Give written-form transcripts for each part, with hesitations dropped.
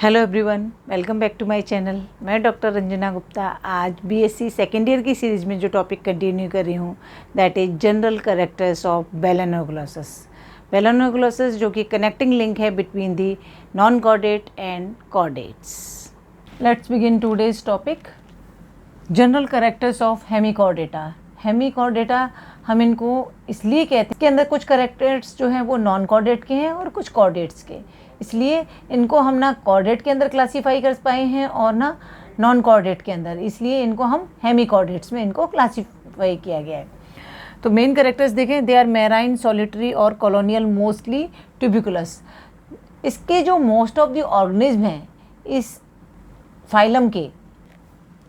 Hello everyone, welcome back to my channel. मैं doctor Ranjana Gupta आज BSc second year की series में जो टॉपिक कंटिन्यू कर रही हूँ that is general characters of balanoglossus. Balanoglossus जो कि कनेक्टिंग लिंक है between the non chordate and chordates. Let's begin today's topic, general characters of hemichordata. Hemichordata हम इनको इसलिए कहते हैं, इसके अंदर कुछ कैरेक्टर्स जो हैं वो नॉन कॉर्डेट के हैं और कुछ कॉर्डेट्स के, इसलिए इनको हम ना कॉर्डेट के अंदर क्लासीफाई कर पाए हैं और ना नॉन कॉर्डेट के अंदर, इसलिए इनको हम हेमिकॉर्डेट्स में इनको क्लासीफाई किया गया है। तो मेन कैरेक्टर्स देखें, दे आर मैराइन, सॉलिटरी और कॉलोनियल, मोस्टली ट्यूबिकुलस। इसके जो मोस्ट ऑफ द ऑर्गेनिज्म हैं इस फाइलम के,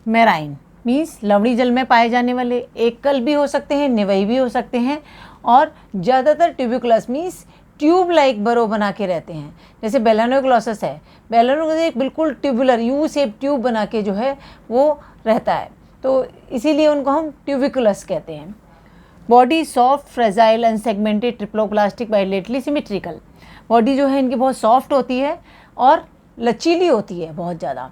मैराइन मीन्स लवणी जल में पाए जाने वाले, एकल भी हो सकते हैं, निवई भी हो सकते हैं, और ज़्यादातर ट्यूबिकुलस मीन्स ट्यूब लाइक बरो बना के रहते हैं। जैसे बेलेनोग्लोसस है, बेलेनोग्लोसस एक बिल्कुल ट्यूबुलर यू शेप ट्यूब बना के जो है वो रहता है, तो इसीलिए उनको हम ट्यूबिकुलस कहते हैं। Body soft, fragile, unsegmented, ट्रिप्लोप्लास्टिक, bilaterally symmetrical. Body जो है इनकी बहुत सॉफ्ट होती है और लचीली होती है बहुत ज़्यादा,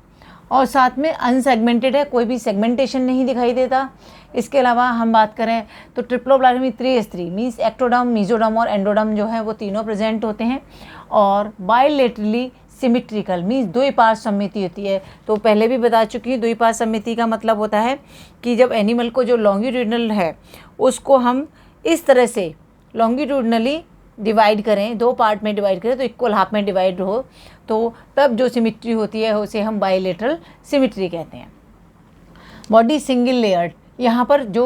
और साथ में अनसेगमेंटेड है, कोई भी सेगमेंटेशन नहीं दिखाई देता। इसके अलावा हम बात करें तो ट्रिप्लोप्लाज्म में 3s3 मीन्स एक्टोडर्म, मेसोडर्म और एंडोडर्म जो है वो तीनों प्रेजेंट होते हैं, और बाइलेटरली सिमेट्रिकल मीन्स द्विपार्श्व सममिति होती है। तो पहले भी बता चुकी हूँ, द्विपार्श्व सममिति का मतलब होता है कि जब एनिमल को जो लॉन्गिट्यूडनल है उसको हम इस तरह से लॉन्गिट्यूडनली डिवाइड करें, दो पार्ट में डिवाइड करें तो इक्वल हाफ में डिवाइड हो, तो तब जो सिमिट्री होती है उसे हम बाइलेटरल सिमिट्री कहते हैं। बॉडी सिंगल लेयर्ड, यहाँ पर जो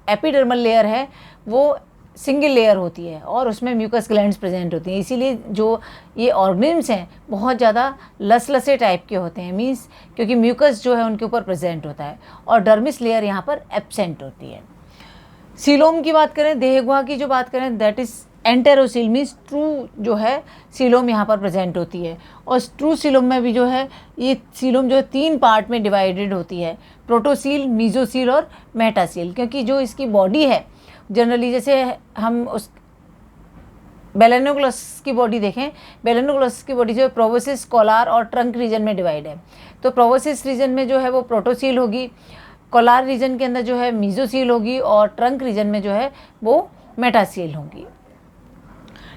एपिडर्मल लेयर है वो सिंगल लेयर होती है और उसमें म्यूकस ग्लैंड्स प्रेजेंट होती हैं, इसीलिए जो ये ऑर्गेनिम्स हैं बहुत ज़्यादा लसलसे टाइप के होते हैं, मीन्स क्योंकि म्यूकस जो है उनके ऊपर प्रेजेंट होता है, और डर्मिस लेयर यहाँ पर एब्सेंट होती है। सीलोम की बात करें, देहगुहा की जो बात करें, दैट इज़ एंटेरोसील मीन्स ट्रू जो है सीलोम यहाँ पर प्रेजेंट होती है, और ट्रू सीलोम में भी जो है ये सीलोम जो है 3 पार्ट में डिवाइडेड होती है, प्रोटोसील, मीजोसील और मेटासील। क्योंकि जो इसकी बॉडी है जनरली, जैसे हम उस बेलेनोग्लोसस की बॉडी देखें, बेलेनोग्लोसस की बॉडी जो है प्रोबोसिस, कॉलार और ट्रंक रीजन में डिवाइड है। तो प्रोबोसिस रीजन में जो है वो प्रोटोसील होगी, कॉलार रीजन के अंदर जो है मीजोसील होगी, और ट्रंक रीजन में जो है वो मेटासील होगी।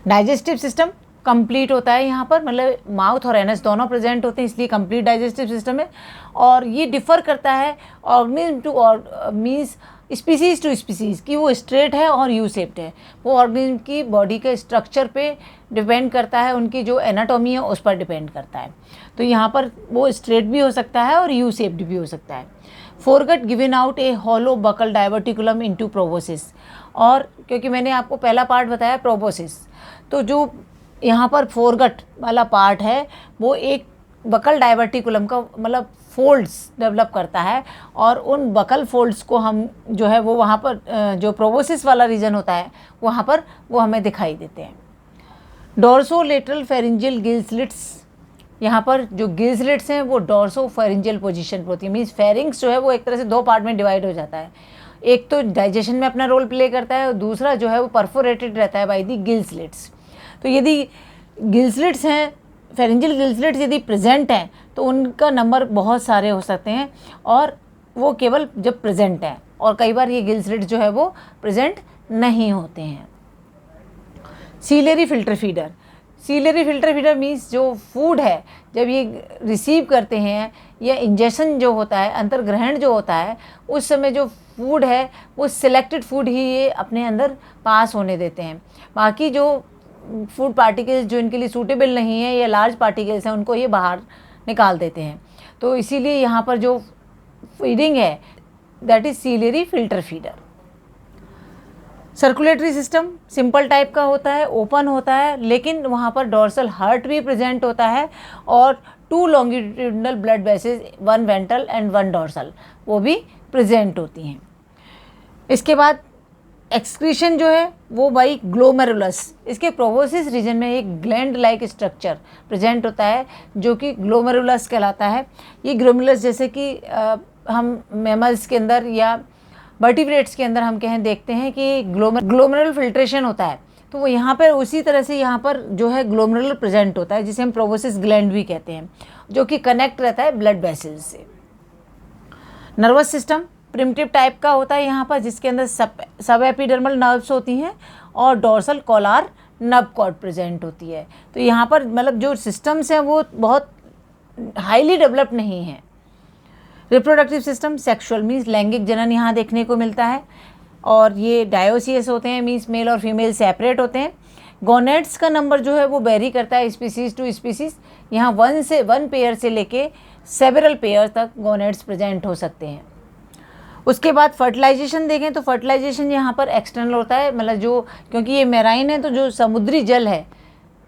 डाइजेस्टिव सिस्टम कंप्लीट होता है यहाँ पर, मतलब माउथ और एनस दोनों प्रेजेंट होते हैं, इसलिए कंप्लीट डाइजेस्टिव सिस्टम है। और ये डिफ़र करता है organism to means species to species, कि वो स्ट्रेट है और यू शेप्ड है। वो ऑर्गेनिज्म की बॉडी के स्ट्रक्चर पे डिपेंड करता है, उनकी जो एनाटॉमी है उस पर डिपेंड करता है। तो यहाँ पर वो स्ट्रेट भी हो सकता है और यू शेप्ड भी हो सकता है। Foregut given out a hollow buccal diverticulum into proboscis, और क्योंकि मैंने आपको पहला पार्ट बताया प्रोबोसिस, तो जो यहाँ पर फोरगट वाला पार्ट है वो एक बकल डाइवर्टिकुलम का मतलब फोल्ड्स डेवलप करता है, और उन बकल फोल्ड्स को हम जो है वो वहाँ पर जो प्रोबोसिस वाला रीजन होता है वहाँ पर वो हमें दिखाई देते हैं। डोर्सोलेटरल फेरिंजियल गिल स्लिट्स, यहाँ पर जो गिल स्लिट्स हैं वो डोर्सो फेरिंजियल पोजीशन पर होती है, मीन्स फेरिंग्स जो है वो एक तरह से 2 पार्ट में डिवाइड हो जाता है, एक तो डाइजेशन में अपना रोल प्ले करता है और दूसरा जो है वो परफोरेटेड रहता है बाय दी गिल स्लिट्स। तो यदि गिल स्लिट्स हैं, फेरिंजियल गिल स्लिट्स यदि प्रेजेंट हैं तो उनका नंबर बहुत सारे हो सकते हैं, और वो केवल जब प्रेजेंट हैं, और कई बार ये गिल स्लिट्स जो है वो प्रेजेंट नहीं होते हैं। Ciliary filter feeder, ciliary filter feeder means जो फूड है जब ये रिसीव करते हैं या इंजेक्शन जो होता है, अंतर्ग्रहण जो होता है, उस समय जो फूड है वो सिलेक्टेड फूड ही ये अपने अंदर पास होने देते हैं, बाकी जो फूड पार्टिकल्स जो इनके लिए सूटेबल नहीं है या लार्ज पार्टिकल्स हैं उनको ये बाहर निकाल देते हैं। तो इसीलिए यहाँ पर जो फीडिंग है that is ciliary filter feeder. Circulatory system simple type का होता है, ओपन होता है, लेकिन वहाँ पर डोर्सल हार्ट भी प्रेजेंट होता है, और 2 longitudinal blood vessels, 1 ventral and 1 dorsal, वो भी प्रेजेंट होती हैं। इसके बाद एक्सक्रीशन जो है वो बाई ग्लोमेरुलस, इसके प्रोबोसिस रीजन में एक ग्लैंड लाइक स्ट्रक्चर प्रेजेंट होता है जो कि ग्लोमेरुलस कहलाता है। ये ग्लोमेरुलस जैसे कि हम मैमल्स के अंदर या वर्टिब्रेट्स के अंदर हम कहें देखते हैं कि ग्लोमेरुलर फिल्ट्रेशन होता है, तो वो यहाँ पर उसी तरह से यहाँ पर जो है ग्लोमेरुलर प्रेजेंट होता है, जिसे हम प्रोबोसिस ग्लैंड भी कहते हैं, जो कि कनेक्ट रहता है ब्लड वेसल्स से। नर्वस सिस्टम प्रिमिटिव टाइप का होता है यहाँ पर, जिसके अंदर सब एपिडर्मल नर्व्स होती हैं और dorsal collar nerve cord present होती है। तो यहाँ पर मतलब जो सिस्टम्स हैं वो बहुत हाईली डेवलप्ड नहीं है। रिप्रोडक्टिव सिस्टम सेक्सुअल मीन्स लैंगिक जनन यहाँ देखने को मिलता है, और ये डायोसियस होते हैं, मीन्स मेल और फीमेल सेपरेट होते हैं। गोनेड्स का नंबर जो है वो वेरी करता है स्पीसीज टू स्पीसीज, यहाँ 1 पेयर से लेके सेवरल पेयर तक गोनेड्स प्रेजेंट हो सकते हैं। उसके बाद फर्टिलाइजेशन देखें तो फर्टिलाइजेशन यहाँ पर एक्सटर्नल होता है, मतलब जो, क्योंकि ये मेराइन है तो जो समुद्री जल है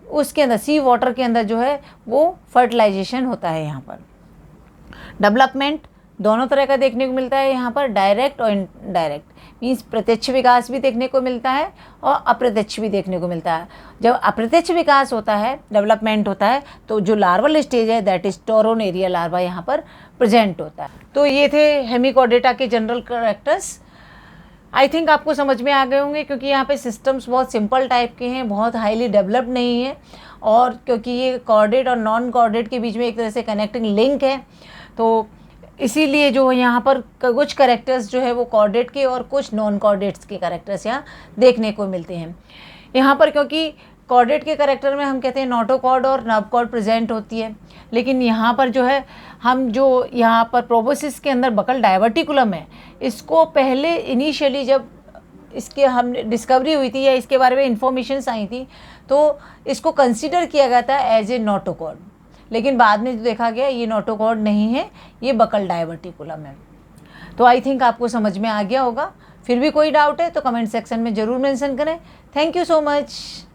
उसके अंदर, सी वाटर के अंदर जो है वो फर्टिलाइजेशन होता है यहाँ पर। डेवलपमेंट दोनों तरह का देखने को मिलता है यहाँ पर, डायरेक्ट और इनडायरेक्ट, मीन्स प्रत्यक्ष विकास भी देखने को मिलता है और अप्रत्यक्ष भी देखने को मिलता है। जब अप्रत्यक्ष विकास होता है, डेवलपमेंट होता है, तो जो लार्वल स्टेज है दैट इज टोरोनेरिया लार्वा यहाँ पर प्रेजेंट होता है। तो ये थे हेमिकोडेटा के जनरल कैरेक्टर्स। आई थिंक आपको समझ में आ गए होंगे, क्योंकि यहाँ पे सिस्टम्स बहुत सिंपल टाइप के हैं, बहुत हाईली डेवलप्ड नहीं है, और क्योंकि ये कॉर्डेट और नॉन कॉर्डेट के बीच में एक तरह से कनेक्टिंग लिंक है, तो इसीलिए जो यहाँ पर कुछ कैरेक्टर्स जो है वो कॉर्डेट के और कुछ नॉन कॉर्डेट्स के कैरेक्टर्स यहाँ देखने को मिलते हैं। यहाँ पर क्योंकि कॉर्डेट के कैरेक्टर में हम कहते हैं नोटोकॉर्ड और नर्व कॉर्ड प्रेजेंट होती है, लेकिन यहाँ पर जो है हम जो यहाँ पर प्रोबोसिस के अंदर बकल डायवर्टिकुलम है, इसको पहले इनिशियली जब इसके हमने डिस्कवरी हुई थी या इसके बारे में इंफॉर्मेशंस आई थी, तो इसको कंसिडर किया गया था एज ए नोटोकॉर्ड, लेकिन बाद में जो देखा गया ये नोटोकॉर्ड नहीं है, ये बकल डायवर्टिकुलम है। तो आई थिंक आपको समझ में आ गया होगा। फिर भी कोई डाउट है तो कमेंट सेक्शन में ज़रूर मेंशन करें। Thank you so much.